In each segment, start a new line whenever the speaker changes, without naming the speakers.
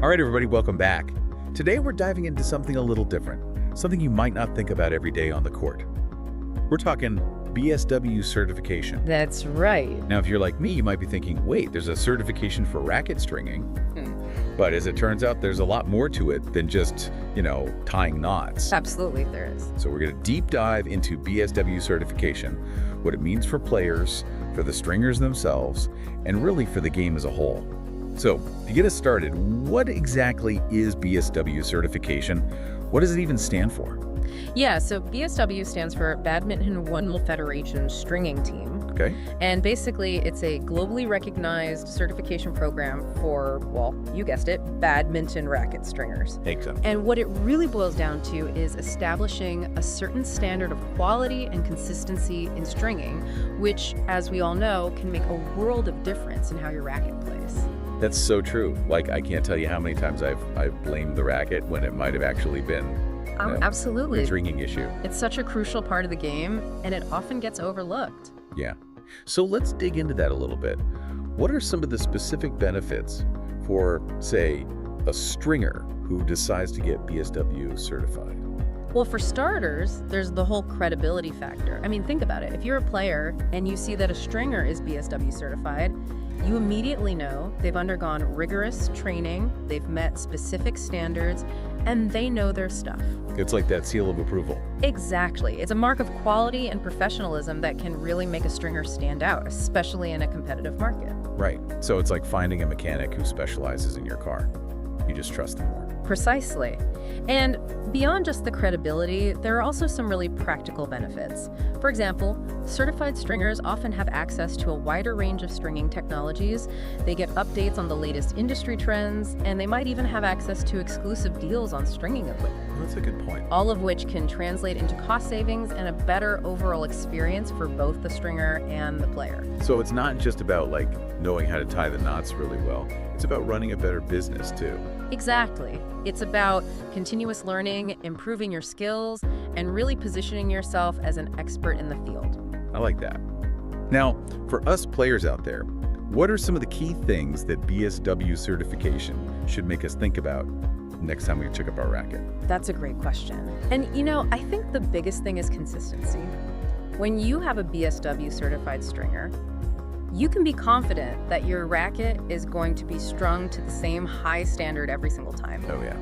All right, everybody, welcome back. Today we're diving into something a little different, something you might not think about every day on the court. We're talking BSW certification.
That's right.
Now, if you're like me, you might be thinking, wait, there's a certification for racket stringing. But as it turns out, there's a lot more to it than just, tying knots.
Absolutely, there is.
So we're going to deep dive into BSW certification, what it means for players, for the stringers themselves, and really for the game as a whole. So to get us started, what exactly is BSW certification? What does it even stand for?
Yeah, so BSW stands for Badminton One Federation Stringing Team.
Okay.
And basically, it's a globally recognized certification program for, well, you guessed it, badminton racket stringers.
Makes sense.
And what it really boils down to is establishing a certain standard of quality and consistency in stringing, which, as we all know, can make a world of difference in how your racket plays.
That's so true. Like, I can't tell you how many times I've blamed the racket when it might have actually been
Absolutely.
a stringing issue.
It's such a crucial part of the game, and it often gets overlooked.
Yeah. So let's dig into that a little bit. What are some of the specific benefits for, say, a stringer who decides to get BSW certified?
Well, for starters, there's the whole credibility factor. I mean, think about it. If you're a player and you see that a stringer is BSW certified, you immediately know they've undergone rigorous training, they've met specific standards, and they know their stuff.
It's like that seal of approval.
Exactly. It's a mark of quality and professionalism that can really make a stringer stand out, especially in a competitive market.
Right. So it's like finding a mechanic who specializes in your car. You just trust them more.
Precisely. And beyond just the credibility, there are also some really practical benefits. For example, certified stringers often have access to a wider range of stringing technologies. They get updates on the latest industry trends, and they might even have access to exclusive deals on stringing equipment.
That's a good point.
All of which can translate into cost savings and a better overall experience for both the stringer and the player.
So it's not just about knowing how to tie the knots really well. It's about running a better business too.
Exactly. It's about continuous learning, improving your skills, and really positioning yourself as an expert in the field.
I like that. Now, for us players out there, what are some of the key things that BSW certification should make us think about next time we check up our racket?
That's a great question. And I think the biggest thing is consistency. When you have a BSW certified stringer, you can be confident that your racket is going to be strung to the same high standard every single time.
Oh, yeah.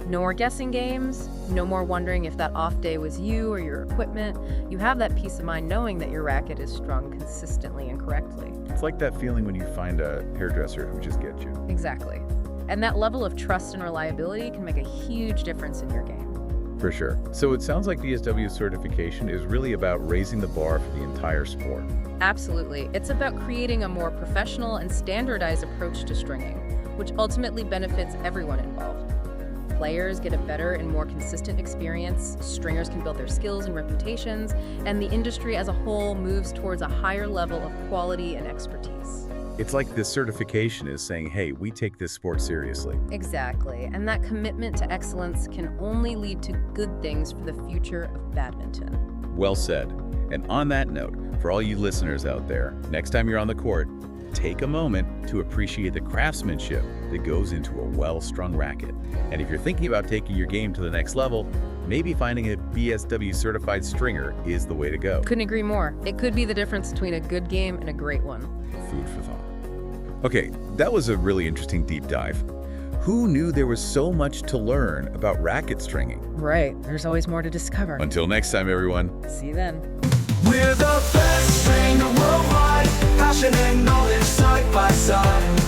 No more guessing games, no more wondering if that off day was you or your equipment. You have that peace of mind knowing that your racket is strung consistently and correctly.
It's like that feeling when you find a hairdresser who just gets you.
Exactly. And that level of trust and reliability can make a huge difference in your game.
For sure. So it sounds like BSW certification is really about raising the bar for the entire sport.
Absolutely. It's about creating a more professional and standardized approach to stringing, which ultimately benefits everyone involved. Players get a better and more consistent experience, stringers can build their skills and reputations, and the industry as a whole moves towards a higher level of quality and expertise.
It's like this certification is saying, hey, we take this sport seriously.
Exactly, and that commitment to excellence can only lead to good things for the future of badminton.
Well said. And on that note, for all you listeners out there, next time you're on the court, take a moment to appreciate the craftsmanship that goes into a well-strung racket. And if you're thinking about taking your game to the next level, maybe finding a BSW certified stringer is the way to go.
Couldn't agree more. It could be the difference between a good game and a great one.
Food for thought. Okay, that was a really interesting deep dive. Who knew there was so much to learn about racket stringing?
Right, there's always more to discover.
Until next time, everyone.
See you then.
We're the best stringer worldwide, passion and knowledge side by side.